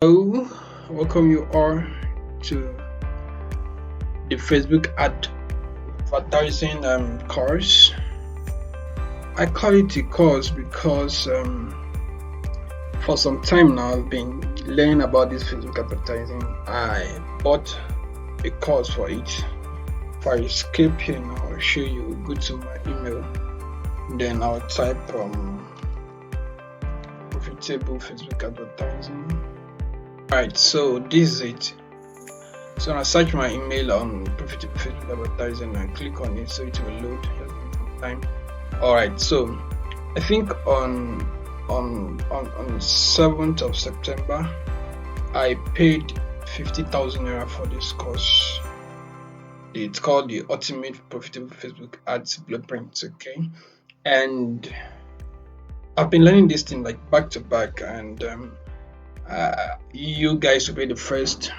Hello, welcome you all to the Facebook advertising course. I call it a course because for some time now I've been learning about this Facebook advertising. I bought a course for it. If I escape here now, I'll show you. Go to my email, then I'll type profitable Facebook advertising. Alright, so this is it. So I search my email on profitable Facebook advertising and click on it, so it will load. Just give me some time. Alright, so I think on 7th of September I paid 50,000 naira for this course. It's called the Ultimate Profitable Facebook Ads Blueprint. Okay, and I've been learning this thing like back to back, and you guys will be the first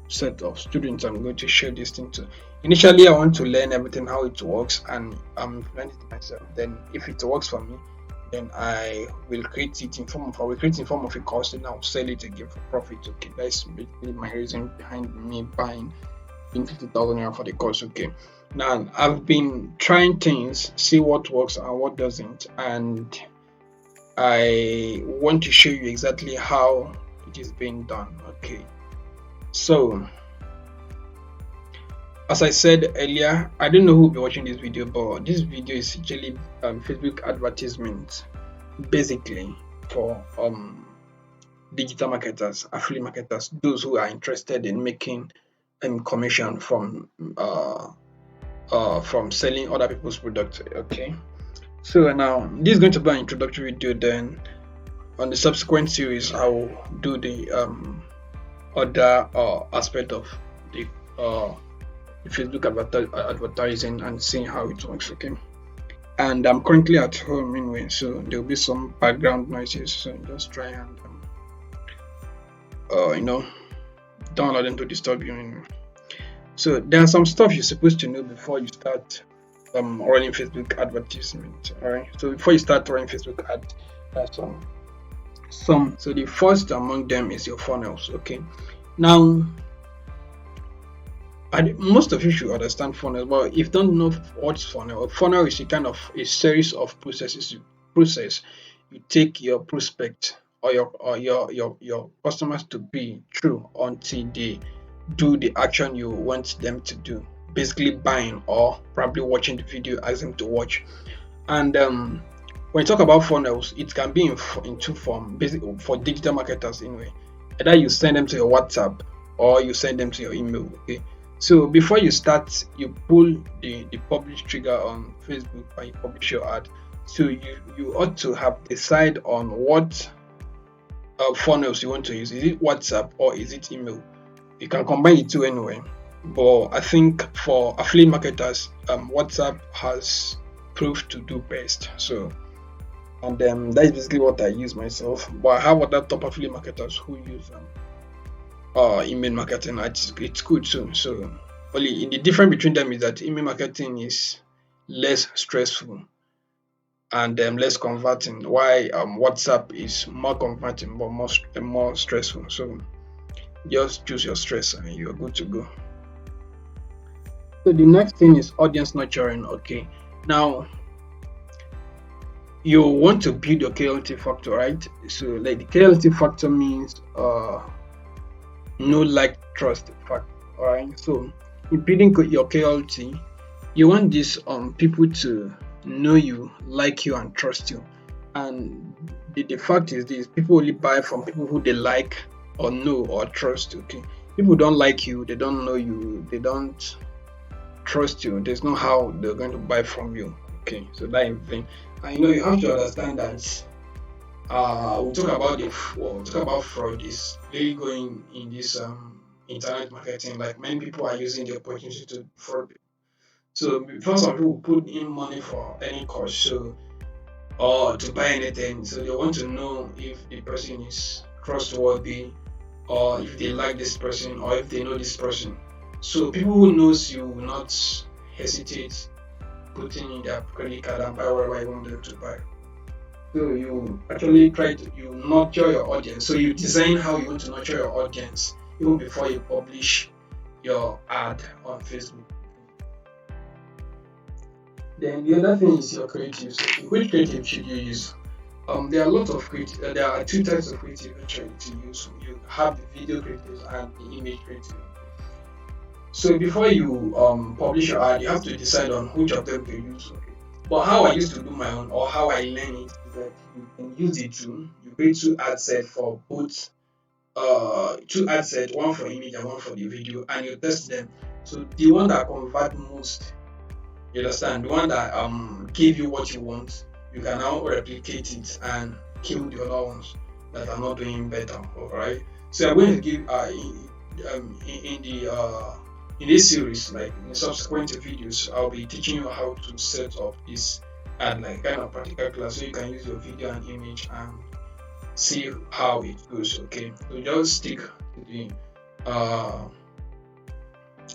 set of students I'm going to share this thing to. Initially, I want to learn everything how it works, and I'm learning it myself. Then, if it works for me, then I will create it in form of a course, and I'll sell it again for profit. Okay, that's basically my reason behind me buying 50,000 naira for the course. Okay, now I've been trying things, see what works and what doesn't, and I want to show you exactly how it is being done. Okay, so as I said earlier, I don't know who will be watching this video, but this video is actually Facebook advertisement, basically for digital marketers, affiliate marketers, those who are interested in making commission from selling other people's products. Okay, so now this is going to be an introductory video. Then on the subsequent series, I will do the other aspect of the Facebook advertising and seeing how it works. Okay, and I'm currently at home anyway, so there will be some background noises. So just try and don't allow them to disturb you. Anyway. So there are some stuff you're supposed to know before you start running Facebook advertisement. All right. So before you start running Facebook ads, that's some. So the first among them is your funnels. Okay, now most of you should understand funnels, but if you don't know what's funnel, a funnel is a kind of a series of processes you take your prospect or your customers to be through until they do the action you want them to do, basically buying or probably watching the video, ask them to watch. And when you talk about funnels, it can be in two forms, basically for digital marketers anyway. Either you send them to your WhatsApp or you send them to your email. Okay, so before you start, you pull the publish trigger on Facebook and you publish your ad. So you ought to have decide on what funnels you want to use. Is it WhatsApp or is it email? You can combine the two anyway, but I think for affiliate marketers, WhatsApp has proved to do best. So and that's basically what I use myself, but I have other top affiliate marketers who use email marketing. It's good too. So only in the difference between them is that email marketing is less stressful and less converting, while WhatsApp is more converting but more stressful. So just choose your stress and you're good to go. So the next thing is audience nurturing. Okay, now you want to build your KLT factor, right? So like the KLT factor means know, like, trust factor. All right, so in building your KLT, you want these people to know you, like you, and trust you. And the fact is this: people only buy from people who they like or know or trust. Okay, people don't like you, they don't know you, they don't trust you, there's no how they're going to buy from you. Okay, so that is the thing. And you have to understand that we'll talk about fraud is really going in this internet marketing. Like many people are using the opportunity to fraud. So before some people put in money for any course, so or to buy anything, so they want to know if the person is trustworthy or if they like this person or if they know this person. So people who knows you will not hesitate putting in their credit card and buy whatever you want them to buy. So you actually try to you nurture your audience. So you design how you want to nurture your audience even before you publish your ad on Facebook. Then the other thing is your creatives. Okay, which creative should you use? There are a lot of creative. There are two types of creative actually to use. You have the video creatives and the image creative. So before you publish your ad, you have to decide on which of them to use. Okay. But how I used to do my own, or how I learn it, is that you can use the two. You create two ad set for both. Two ad set, one for image and one for the video, and you test them. So the one that convert most, you understand, the one that give you what you want, you can now replicate it and kill the other ones that are not doing better. Alright. So I'm going to give in the in this series, like in subsequent videos, I'll be teaching you how to set up this and like kind of practical class so you can use your video and image and see how it goes. Okay. So just stick uh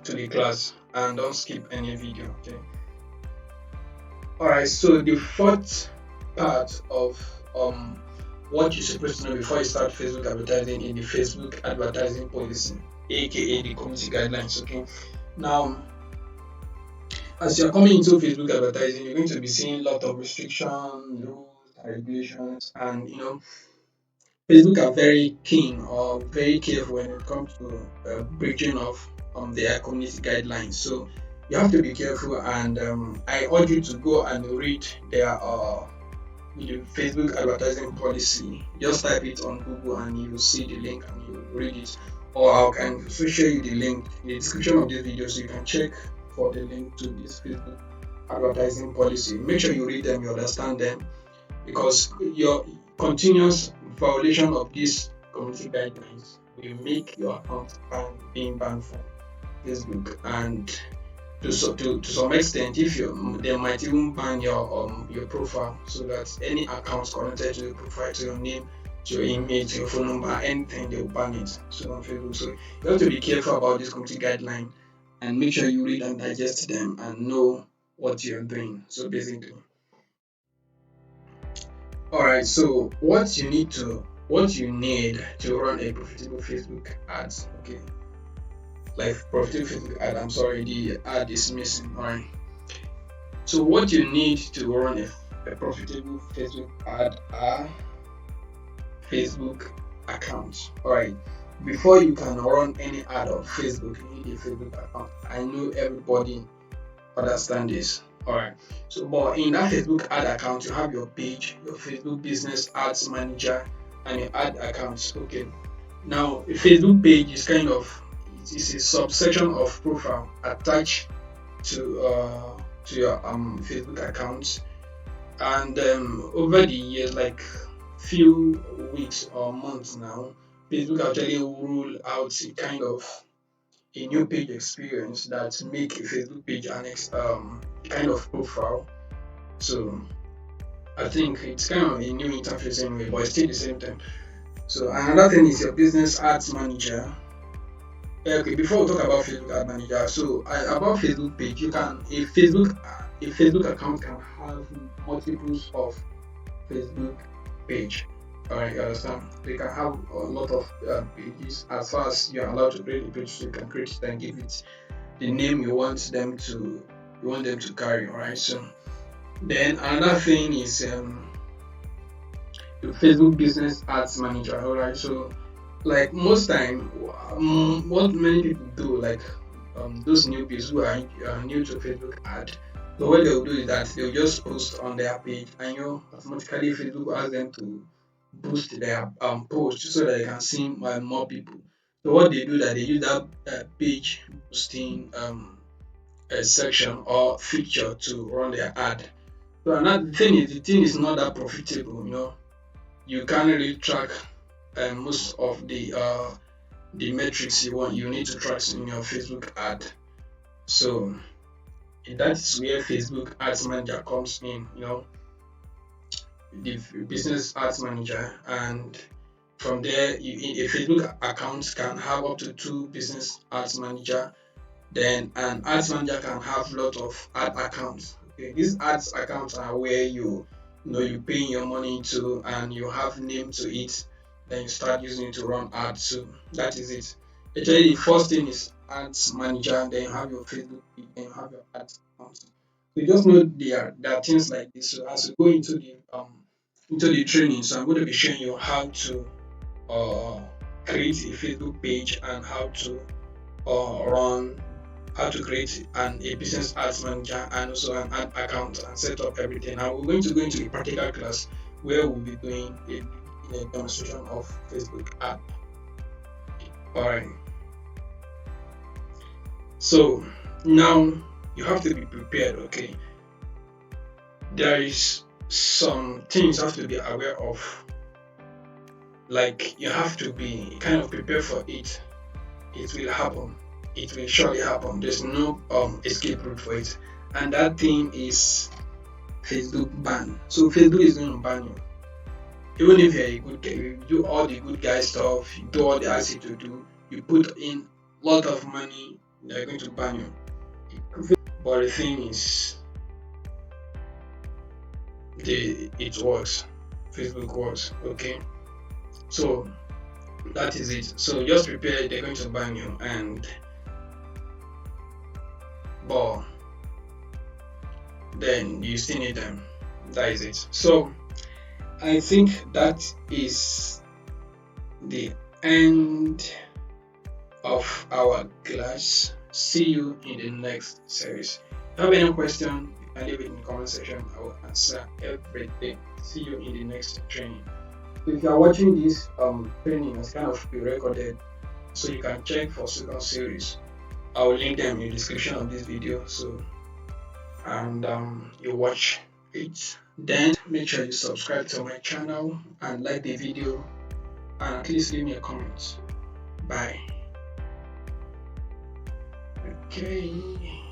to the class and don't skip any video. Okay. Alright, so the fourth part of what you're supposed to know before you start Facebook advertising in the Facebook advertising policy, aka the community guidelines. Okay. Now, as you're coming into Facebook advertising, you're going to be seeing a lot of restrictions, rules, and regulations, and Facebook are very keen or very careful when it comes to breaching of their community guidelines. So you have to be careful, and I urge you to go and read their Facebook advertising policy. Just type it on Google and you will see the link and you will read it. Or I can also share you the link in the description of this video so you can check for the link to this Facebook advertising policy. Make sure you read them, you understand them, because your continuous violation of these community guidelines will make your account being banned from Facebook, and to some extent, if you they might even ban your profile, so that any accounts connected to your profile, to your name, to your email, to your phone number, anything, they will ban it. So on Facebook, so you have to be careful about this community guideline and make sure you read and digest them and know what you're doing. So basically, all right. So what you need to run a profitable Facebook ads. Okay, like profitable Facebook ad. I'm sorry, the ad is missing. All right. So what you need to run a profitable Facebook ad are Facebook accounts. Alright. Before you can run any ad on Facebook, you need a Facebook account. I know everybody understand this. Alright. So but in that Facebook ad account, you have your page, your Facebook business ads manager, and your ad accounts. Okay. Now a Facebook page is kind of it is a subsection of profile attached to your Facebook account, and over the years, like few weeks or months now, Facebook actually roll out a kind of a new page experience that make a Facebook page a kind of profile. So I think it's kind of a new interface anyway, but it's still the same thing. So another thing is your business ads manager. Okay, before we talk about Facebook Ad Manager, so about Facebook page, you can a Facebook account can have multiples of Facebook page. Alright, you understand? So you can have a lot of pages as far as you are allowed to create a page. So you can create it and give it the name you want them to carry. Alright, so then another thing is the Facebook Business Ads Manager. Alright, so like most time, what many people do, like those newbies who are new to Facebook ad, so what they'll do is that they'll just post on their page, and automatically Facebook will ask them to boost their post so that they can see more people. So what they do that they use that page boosting section or feature to run their ad. So another thing is the thing is not that profitable. You can't really track most of the metrics you need to track in your Facebook ad. So that is where Facebook Ads Manager comes in. The business ads manager, and from there a Facebook account can have up to two business ads manager. Then an ads manager can have a lot of ad accounts. Okay, these ads accounts are where you you paying your money to, and you have name to it, then you start using it to run ads. So that is it. Actually, the first thing is ads manager, then you have your Facebook page, then you have your ads account. So you just know there are things like this. So as you go into the training, so I'm going to be showing you how to uh, create a Facebook page and run how to create a business ads manager and also an ad account and set up everything. Now we're going to go into a practical class where we'll be doing a demonstration of Facebook ad. Alright. So now you have to be prepared, okay? There is some things you have to be aware of. Like you have to be kind of prepared for it. It will happen. It will surely happen. There's no escape route for it. And that thing is Facebook ban. So Facebook is going to ban you. Even if you're a good guy, you do all the good guy stuff, you do all they ask you to do, you put in a lot of money, they're going to ban you. But the thing is, it works. Facebook works, okay? So that is it. So just prepare, they're going to ban you, and but then you still need them. That is it. So I think that is the end of our class. See you in the next series. If you have any question, you can leave it in the comment section. I will answer everything. See you in the next training. If you are watching this training, it's kind of pre-recorded, so you can check for second series. I will link them in the description of this video. So and you watch it. Then make sure you subscribe to my channel and like the video, and at least leave me a comment. Bye. Okay.